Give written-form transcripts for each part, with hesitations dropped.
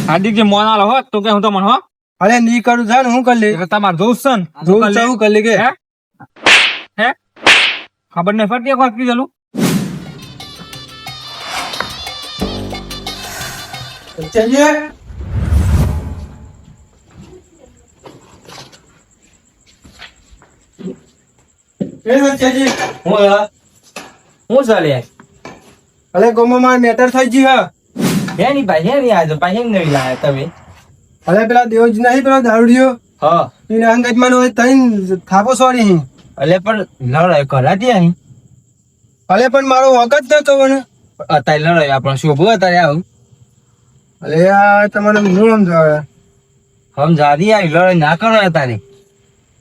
હાર્દિક જે મોન આલો હોત તો કે હું તો મન હો અરે ની કરું છે ને હું કરી લે તમાર દોસ્ત છે ને જોઉં ચાવું કરી લે કે હે ખબર નહીં પડતી એક વાર કીધેલું ચલીએ હું ચાલે અલે ગોમો માર મેટર થઈ ગઈ હા હે ની ભાઈ હે ની આજે ભાઈ હેંગ નહીં લાયા તમે અલે પેલા દેવજ નહીં પેલો દારૂડિયો હા એને અંગત માં તઈ થાપો સોરી અલે પણ લડાઈ કરાતી અહીં અલે પણ મારો વખત નતો મને અત્યારે લડાઈ આપણો શોભો અત્યારે આવું અલે આ તમારે હું સમજાવે સમજાતી આવી લડાઈ ના કરો અત્યારે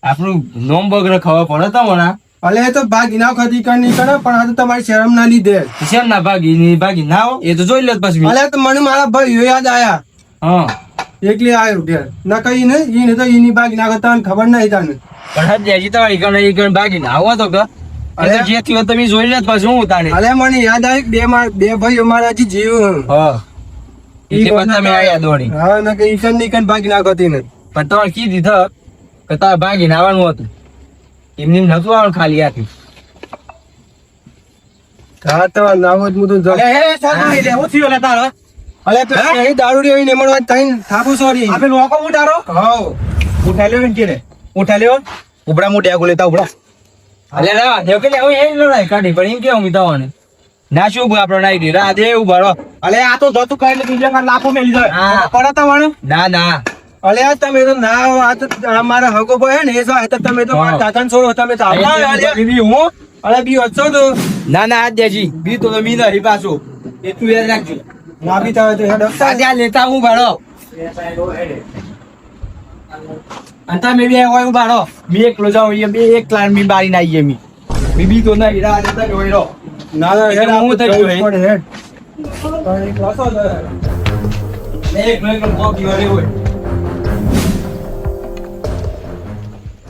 આપણું નોમ બગડે ખબર પડે તમને અલે એ તો ભાગી ના ખતી કર નહીં કરે પણ આ તો તમારી શરમ ના લીધે શેમ ના ભાગી ના હો એ તો જોઈ લે પછી અલે તો મને મારા ભાઈ યાદ આયા હા એકલી આવ્યો ઘેર ના કઈ નહીં એને તો એની ભાગી ના કરતા ખબર નહીં તને પણ હજી તમારી કણ ભાગી ના આવો તો કે અરે જે થયો તમે જોઈ લે પછી હું તાને અલે મને યાદ આવ્યું બે ભાઈઓ મારા હજી જીવ હા ઈ પછી તમે આયા દોડી હા ના કે ઈકન ની કન ભાગી ના કરતી નહીં પણ તમારે કીધી થ કે તારે ભાગીને આવવાનું હતું એમને નતું આવવાનું ખાલી આથી હા તો નાવત મુ તો અલે હે સાગા લે હું થયો લે તારો અલે તો એ દારૂડી હોય ને મને વાત તઈ થાપો સોરી આપે લોકો ઉઠારો હાઉ ઉઠા લ્યો ને કે ઉઠા લ્યો ઉબડા મોટી આગો લેતા ઉબડા અલે રા દેવ કે હું એ લડાઈ કાઢી પણ એમ કે હું મિતાવાને ના શું આપણો નાઈ દી રા દે ઉભારો અલે આ તો જતું કાઈ લે બીજા કાર લાફો મેલી જાય હા પડતા વાણ ના ના અલે આ તમે તો ના આ તો મારા હગો ભાઈ ને એ તો તમે તો મારા કાકાને છોડો તમે તો આવા બીબી હું અલે બી વચ્ચો તો ના ના આજ દેજી બી તો મી નહીં પાછો એ તું યાદ રાખજો ના બી તાવે તો હેડ આજે આ લેતા હું ભાડો અંતા મે બી હોય ભાડો મી એકલો જાઉં એ બે એક લાઈન મી બારી ના આવીએ મી બીબી તો નહીં રા દેતા હોય રો ના ના હેડ હું થઈ ગયો હેડ હેડ એક વાસો એક મિનિટ કોકી વાળી હોય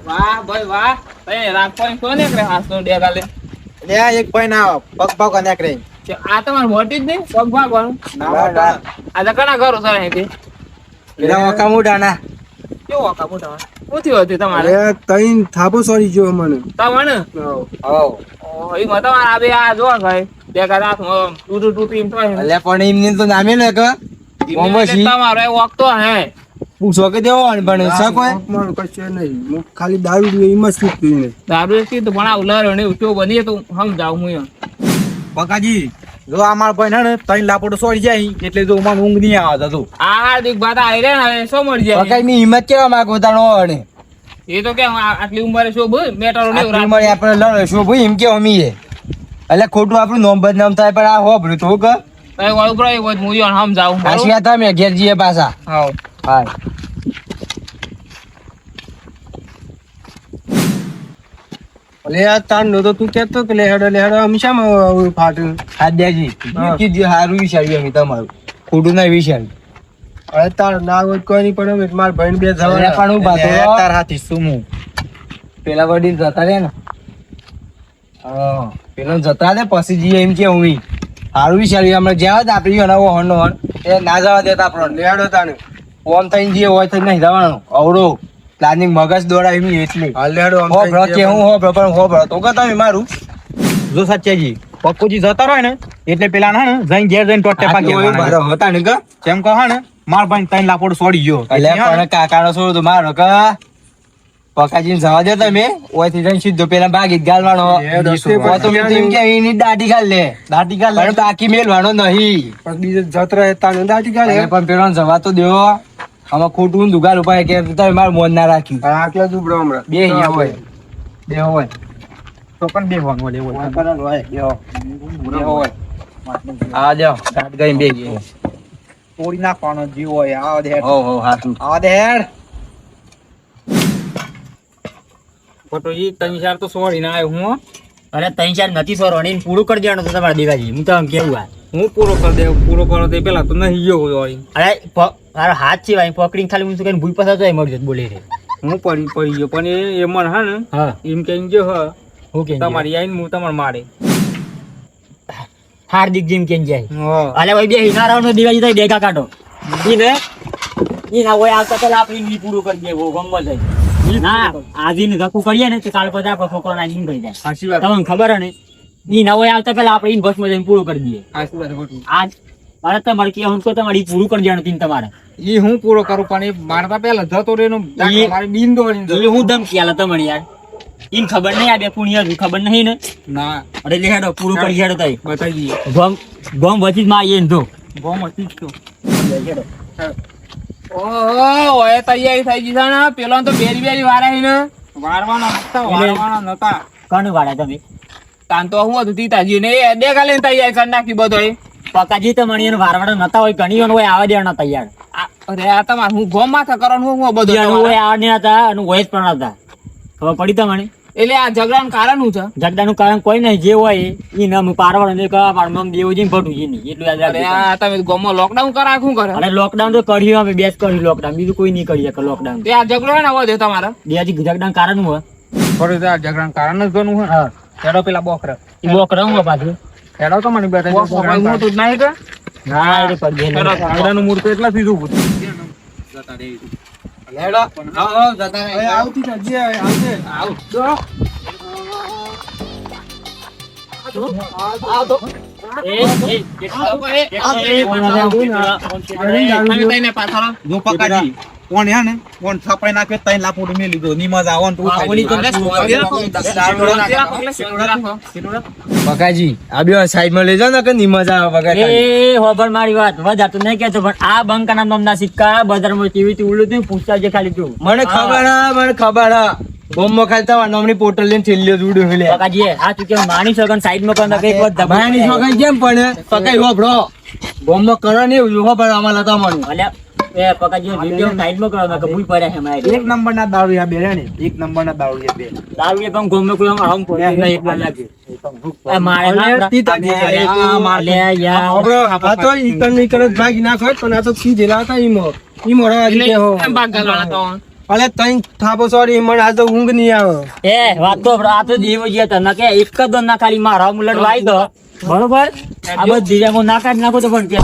વાહ ભાઈ વાહ એ રાખો કોને કરે હાસો ડે ગાલે લે એક ભાઈ ના પગ પગ અને કરે આ તમાર મોટી જ નહીં પગ ભાગવાનું ના આ તો કણા ઘરો સર હે એના વાકા મોઢાના કેવો વાકા મોટા પૂછ્યું હતું તમારે અરે તઈ થાપો સોરી જો મને તમને હાઉ ઈ મત આ બે આ જો ભાઈ બે કરા તૂટી એમ તો અલે પણ એમની તો નામે ને કે તમારો વખતો હે પૂછો કે દેવો પણ સકો મારું કશું નહીં હું ખાલી દારૂ પીવું એમ જ પીવું દારૂ એક તો પણ આ ઉલારો ને ઉચો બની તો સમજાવ હું પકાજી જો અમાર ભાઈ ને તઈ લાપોડો સોડી જાય એટલે જો મને ઊંઘ નહીં આવતા તો આ હાર્દિક બાતા આઈ રે ને શું મળી જાય પકાઈ ની હિંમત કેવા માંગો તાનો ને એ તો કે આટલી ઉંમરે શું બોલ મેટરો ને ઉંમરે આપણે લડો શું ભાઈ એમ કે અમી એટલે ખોટું આપણું નોમ બદનામ થાય પણ આ હોબરું તો કે કઈ વાળું કરો એ હું સમજાવ આશિયા તમે ઘેર જીએ પાછા હા હા અલે આ તાન નો તો તું કેતો કે લેહડો હંમેશા ફાટું ખાદ્યાજી કીધું હારું વિચાર્યું અમે તમારું ખોટું ના વિચાર્યું અરે તાર ના હોય કોઈ નહીં પણ માર ભાઈ બે જવા પણ હું બાતો તાર હાથી શું હું પેલા વડીલ જતા રે ને હા પેલો જતા રે પછી જઈએ એમ કે હું હારું વિચાર્યું અમે જ્યાં જ આપડી હણાવો હણનો હણ એ ના જવા દેતા આપણને લેહડો તાને ઓમ થઈને જે હોય તો નહીં જવાનું અવડો પ્લાનિંગ મગજ દોડાવી એટલે હલેડો હો બ્રો કે હું હો બ્રો પણ હો બ્રો તો કે તમે મારું જો સચ્ચાજી પક્કુજી જતા રહે ને એટલે પેલા ને જઈને ઘેર જઈને ટોટે પાકે મારો હતા ને કે કેમ કહો ને માર ભાઈ તઈ લાપોડ છોડી ગયો એટલે પણ કાકાનો છોડ તો મારો કે પકાજીને જવા દે તમે ઓયથી જઈને સીધો પેલા ભાગી ગાલવાનો તો મે તેમ કે એની દાઢી ગાલ લે પણ બાકી મેલવાનો નહીં પણ બીજો જત રહે તાને દાઢી ગાલ પણ પેલો જવા તો દેવો આમાં ખોટું દુગાર ઉપાય કે તમે મારું મોન ના રાખ્યું હા કે દુબળો હમણાં બે હોય તો પણ બે વાંગો લેવો હોય આ જાઓ કાટ ગઈ બે તોડી નાખવાનો જીવ હોય આવ દે હો હાથું આવ દે ફોટો ઈ 3-4 તો સોરી ના આવ્યો હું અરે 3-4 નથી સોરવાની પૂરું કરી દેવાનું તો તમારે દેવાજી હું તો આમ કેવું આ હું પૂરો કરો તે પેલા તો નહીં ગયો હોય અરે મારો હાથ છે ભાઈ પકડીને ખાલી હું કઈ ભૂઈ પાછા જાય મળી જત બોલે રે હું પડી ગયો પણ એ મન હા ને હા એમ કઈ ગયો હ હું કે તમારી આઈને હું તમારે મારે હાર્દિક જીમ કેન જાય હા અલે ભાઈ બે હિનારાનો દેવાજી થાય ડેકા કાઢો ઈ ને ઈ ના હોય આવતા પેલા આપણે ઈ પૂરું કરી દે ગમવા જાય ના આજે ને ધક્કું કરીએ ને તો કાલ પછી આપણો છોકરો ના જીમ થઈ જાય સાચી વાત તમને ખબર હે ને ઈ ના હોય આવતા પેલા આપણે ઈ બસમાં જઈને પૂરું કરી દઈએ સાચી વાત ખોટું આજ મારે તમારે કે હું તો તમારે ઈ પૂરું કરી દેવાનું તીન તમારે ઈ હું પૂરો કરું પણ એ મારતા પહેલા જતો રે એનું મારી બીન દોડી ઈ હું ધમકી આલે તમને યાર ઈન ખબર નહીં આ બે પુણ્ય ખબર નહીં ને ના અરે લે હેડો પૂરું કરી હેડો તઈ બતાવી દઈએ ગોમ વચી માં આવીએ ને જો બહુ મસ્તી જ તો હેડો ઓહો ઓય તૈયારી થઈ ગઈ છે ને પેલો તો બેરી બેરી વારા ને વારવાના નતા કોણ વાળા તમે તાન તો હું હતું તીતાજી ને એ દેખા લઈને તૈયારી કરી નાખી બધો પકાજી તો મણી વારવાડા નતા હોય ઘણી હોય આવા દેવાના તૈયાર અરે આ તમારે હું ગોમ માથે કરવાનું હું બધો હોય આવા હતા અને વયસ પણ હતા ખબર પડી તમને એટલે આ ઝઘડાનું કારણ શું છે ઝઘડાનું કારણ કોઈ નહીં જે હોય ઈ નામ પારવાડ ને કયા પાડમાં દેવજી ભટુજી નહીં એટલું યાદ અરે રાખજો આ તમે ગોમમાં લોકડાઉન કરા શું કરે અરે લોકડાઉન તો કર્યું અમે બેસ કર્યું લોકડાઉન બીજું કોઈ નહીં કરી શકે લોકડાઉન તે આ ઝઘડો ને વધે તમારા બેજી ઝઘડાનું કારણ હોય થોડું આ ઝઘડાનું કારણ જ ઘણું હોય હા હેડો પેલા બોકરા ઈ બોક રહું પાછું હેડો તો મને બતાવી હું તો જ નહીં કે હા એ તો કરી દે ઝઘડાનું મૂળ તો એટલા સીધું પૂછું હેડો આવતી જજે આવજે જો પકાજી કોણ હે ને કોણ છપાઈ નાખે તઈ લાપોડી મે લીધો ની મજા આવો પકાજી આ બે સાઈડ માં લઈ જાવ ને કે ની મજા આવે પકાજી એ હોબર મારી વાત વધારતું નહીં કહેતો પણ આ બંકાના નામના સિક્કા બજારમાં કેવી રીતે ઉડ્યું પૂછતા જે ખાલી તું મને ખબર હા બોમ્બો ખાલતા વા નોમની પોર્ટલ લઈને છેલ્લે ઉડ્યું હેલે પકાજી આ તું કે માની સગન સાઈડ માં કોણ એક વાત માની છોકન કેમ પણ પકાઈ હોબળો બોમ્બો કરો ને એવું હોબર અમાલા તમારું અલ્યા એ પકાજી વિડિયો સાઈડ માં કરવા કે ભૂલ પડ્યા છે મારે એક નંબર ના દારૂ બે ને એક નંબર ના દારૂ બે દારૂ એ પણ ગોમે કોઈ આમ પડે એક વાર લાગે એ મારે ના લે યાર આ તો ઈકન ની કરત ભાગી નાખો પણ આ તો કી જેલા હતા ઈમો રાજી કે હો અલે તઈ થાપો સોરી મને આ તો ઊંઘ નહીં આવે એ વાત તો આ તો દેવ જે હતા ના કે એક જ ના ખાલી મારા મુલટ વાઈ દો બરોબર આ બધી જેમો નાકા નાખો તો પણ કે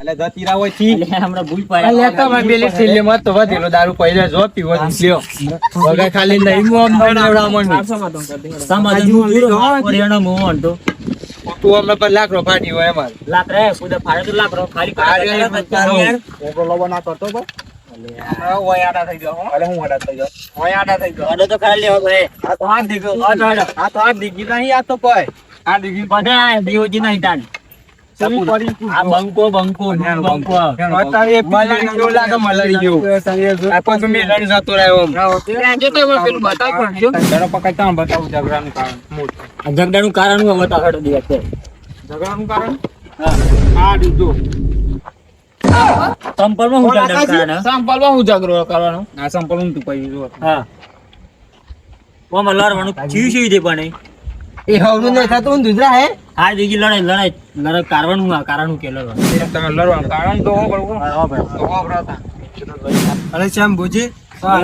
એટલે ગતીરા હોય થી એટલે હમણાં ભૂલ પડ્યા લેતા માં બેલે છેલ્લે મત તો વધેલો દારૂ પહેલા જો પીવો લ્યો વગર ખાલી નહીં મો નવડા મન સમાજ નું ઓરિયનો મોહન તો તું અમે પર લાખ રો ફાટી હોય અમાર લાખ રે ખુદ ફાડે તો લાખ રો ખાલી ઓગો લોબો ના કરતો બસ ઓય આડા થઈ ગયો અલે હું આડા થઈ ગયો ઓય આડા થઈ ગયો અડો તો ખાલી લેવો ભાઈ આ તો હાથ દીગો આ તો હાથ દીગી નહીં આ તો કોઈ આ દીગી બધા દેવજી નહીં તાન આ બંકો અત્યારે મલાડી જેવું લાગે મલાડી જેવું આ પણ મેં લડી જતો રહ્યો જે તો પેલું બતાવ પણ જો જરા પકડતા બતાવું ઝઘડાનું કારણ ઝઘડાનું કારણ હું બતા હડો દિવસ છે ઝઘડાનું કારણ હા આ દીધો સંપર્કમાં હું ઝઘડાનું કારણ સંપલમાં હું ઝઘડો કરવાનો આ સંપલ હું તું પઈ જો હા ઓમાં લડવાનું ચીવ દે પણ એ હવનું નહીં થતું દુધરા હે આ દીજી લડાઈ કારણ હું કારણ કે લડવાનું તમે લડવાનું કારણ તો બરોબર અરે શ્યામ બોજી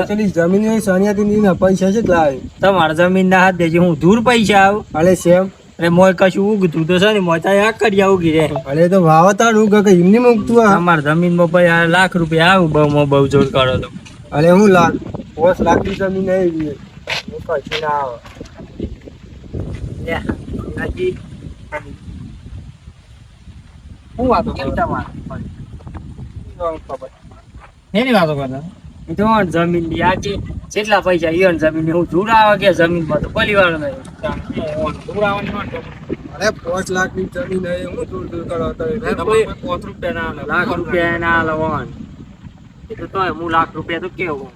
પેલી જમીન ની સોનિયાથી ની પૈસા છે લાવે તમારા જમીન ના હાથ દેજે હું દૂર પૈસા આવ અરે શ્યામ અરે મોય કશું ઉગતું તો છે ને મોય તા કરી ઉગી રે અરે તો વાવતા નું કે એમની મૂકતું આ અમારા જમીન માં ભાઈ લાખ રૂપિયા આવું બહુ જોર કરો તો અરે હું લાખ 5 લાખ ની જમીન આવી કશું ના આવે હું વાતો કેમ તમારે એની વાતો કરતા તો જમીન ની આ કેટલા પૈસા ઈવન જમીન ની હું જોડા આવે કે જમીન માં તો પરિવાર નહીં અરે 5 લાખ ની જમીન હે હું દૂર દૂર કરો તો 5 રૂપિયા ના લાખ રૂપિયા ના લવણ એ તો તોય હું લાખ રૂપિયા તો કેવું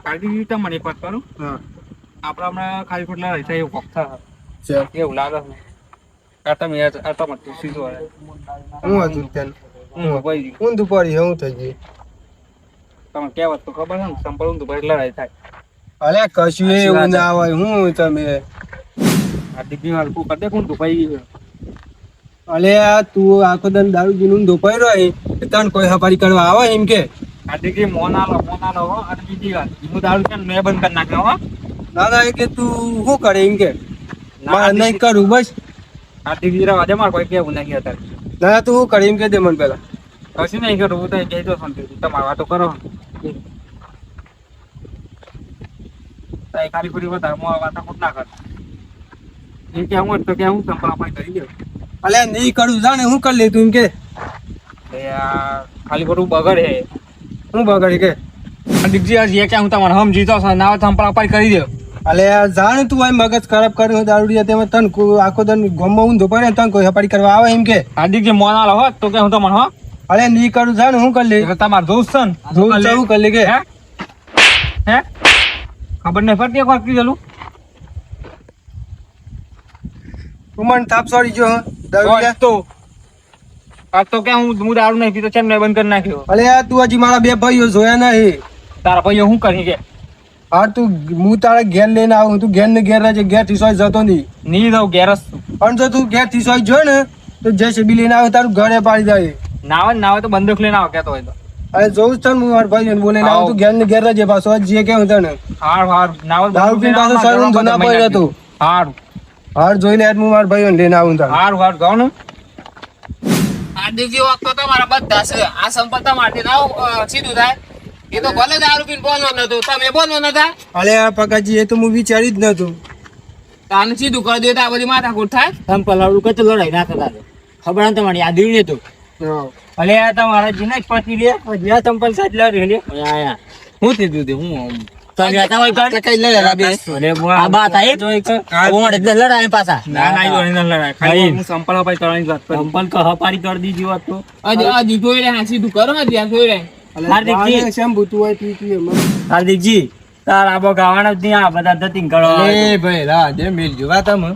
કાઢી તમને પત કરું હા આપડે હમણાં ખાલી ખોટલા રહેતા એવું પક્ષા છે એવું લાગે છે તમે સીધો હું હતું ત્યાં હું ભાઈ હું દુપારી હું થઈ ગઈ તમે કહેવત તો ખબર છે ને સંપલ ઊંધું ભાઈ લડાઈ થાય અરે કશું એવું ના હોય હું તમે આ ડિગ્રી માં તું કરી દે ઊંધું ભાઈ અલે તું આખો દન દારૂ પીનું દુપાઈ રહ્યો તને કોઈ હપારી કરવા આવે એમ કે આ ડિગ્રી મોનાલો હો અને બીજી વાત હું દારૂ કેમ મેં બંધ કરી નાખ્યો હો ના ના કે તું શું કરે એમ કે મારે નહીં કરું બસ આ ડિગ્રી રવા દે મારે કોઈ કેવું નહીં અત્યારે ના તું શું કરે એમ કે દે મને પેલા કશું નહીં કરું હું તો કહેતો શાંતિથી તમારે વાતો કરો ખાલી ખોટી વધારે વાતો ખોટ ના કર એ કે હું તો કે હું સંપલ આપણે કરી દઉં અલે નહીં કરું જાણે હું કરી લે તું એમ કે ખાલી ખોટું બગડે હું બગાડી કે દીકરી આ જે કે હું તમારે સમજીતો ના સંપલ આપણે કરી દઉં અલે જાણે તું આ મગજ ખરાબ કર્યો દારૂડિયા તેમાં તન આખો તન ગમો ઊંધો પડે તન કોઈ હપાડી કરવા આવે એમ કે હાર્દિક જે મોનાલ હોત તો કે હું તમને હો અલે નહીં કરું જાણે હું કરી લે તમારે દોસ્ત છે ને જોઉં છે હું કરી લે કે હે ખબર નહીં પડતી એક વાર કીધેલું તું મને થાપ છોડી જો દારૂડિયા તો આ તો કે હું દારૂ નહીં પીતો છે મેં બંધ કરી નાખ્યો અલે તું હજી મારા બે ભાઈઓ જોયા નહીં તારા ભાઈઓ શું કરી કે હા તું હું તારા ઘેર લઈને આવું તું ઘેર ને ઘેર રહેજે ઘેર થી સોય જતો નહીં નહીં દઉં ગેરસ પણ જો તું ઘેર થી સોય જો ને તો જે છે બી લઈને આવે તારું ઘરે પાડી જાય ના આવે તો બંદૂક લઈને આવો કેતો હોય તો અરે જોઉં જ છે ને હું મારા ભાઈ બોલે આવું તું ઘેર ને ઘેર રહેજે પાછો જે કેવું તને હાર ના દારૂ પીને પાછો સર ઊંધો ના પડ્યો તું હારું હાર જોઈને આજ હું મારા ભાઈઓને લઈને આવું તાર હારું ગાવ ને હાર્દિકજી વખત તો તમારા બધા છે આ સંપલ તમારથી ના સીધું થાય એ તો ભલે દારૂ પીને બોલવાનો નતો તમે બોલવાનો નતા અલે આ પકાજી એ તો હું વિચારી જ નતું આને સીધું કરી દે તો આ બધી માથાકૂટ થાય સંપલ આવડું કતું લડાઈ ના કરતા ખબર ને તમારી આ દીવને તો અલે આ તમારા જીના જ પતી લે જ્યાં સંપલ સાચ લડી લે આયા હું તે દૂધ હું તમે હતા હોય કર કઈ લડે રાબે અરે આ બાત આઈ ઓણ એટલે લડાઈ પાછા ના ના ઈ ન લડાય ખાલી હું સંપલ અપાઈ કરવાની વાત કરું સંપલ ક હપારી કરી દીધી વાત તો હજી જોઈ રહ્યા સીધું કરો ને ત્યાં જોઈ રહ્યા હાર્દિકજી શેમ ભૂતું હોય તું હાર્દિકજી તાર આબો ગાવાના જ નહીં આ બધા દતિંગ કરો એ ભાઈ રા દે મેલ જોવા તમે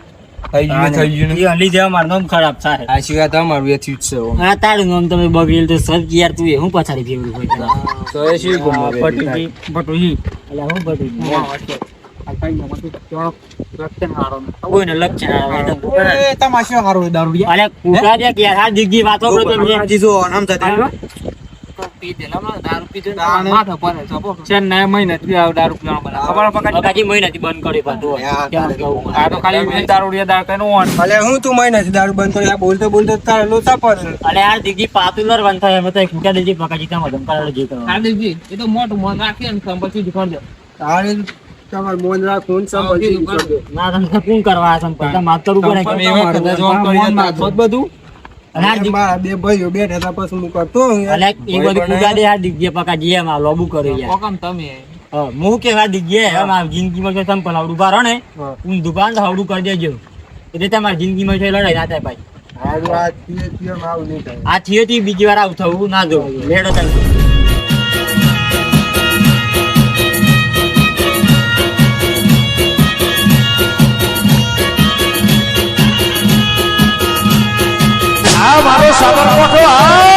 થઈ ગયું એ લીધે અમારું નામ ખરાબ થાય આ સિવાય તમારું એ થયું છે હા તારું નામ તમે બગડેલ તો સર યાર તું એ હું પછાડી ફેવરું હોય તો એ શું પટુજી બટુજી એટલે હું પટુજી કોઈને લક્ષણ આવે એ તમાશો હારો દારૂ અલે કુકા દે કે હાર્દિકજી વાતો કરો તો જીજો નામ સાથે પી દેલા દારૂ પીધે માથા પર છે ને મહિનાથી દારૂ પીવાનો ખબર પકડી બગાજી મહિનાથી બંધ કરી પાછું આ તો ખાલી દારૂ દારૂ કઈ નો અલે હું તું મહિનાથી દારૂ બંધ કરી બોલતો બોલતો તારા લોચા પડે અલે હાર્દિકજી પાતુલર વન થાય એમ તો કુકા દેજી પકાજી કામ દમ કરાડે જે કરો હાર્દિકજી એ તો મોટું મન રાખી ને સંપલ સીધું કરી દે તારે તમાર મોન રાખ ફોન સંભાળી ના તમે શું કરવા સંપર્ક માતર ઉપર બધું મારા બે ભાઈઓ બેઠા હતા પછી હું કરતો અલે એ બધું કુકા દે હાર્દિકજી પકાજી એમ આ લોબુ કરે યાર કોકમ તમે હું કે હાર્દિકજી એમ આ જિંદગીમાં કે સંપલ આવડું બારો ને હું દુકાન તો આવડું કરી દેજો એટલે તમારી જિંદગીમાં છે લડાઈ ના થાય ભાઈ હારું આ થિયેટર માં આવું નહીં થાય આ થિયેટી બીજી વાર આવું થવું ના દો લેડો તમે આ મારો સાબરકોઠો આ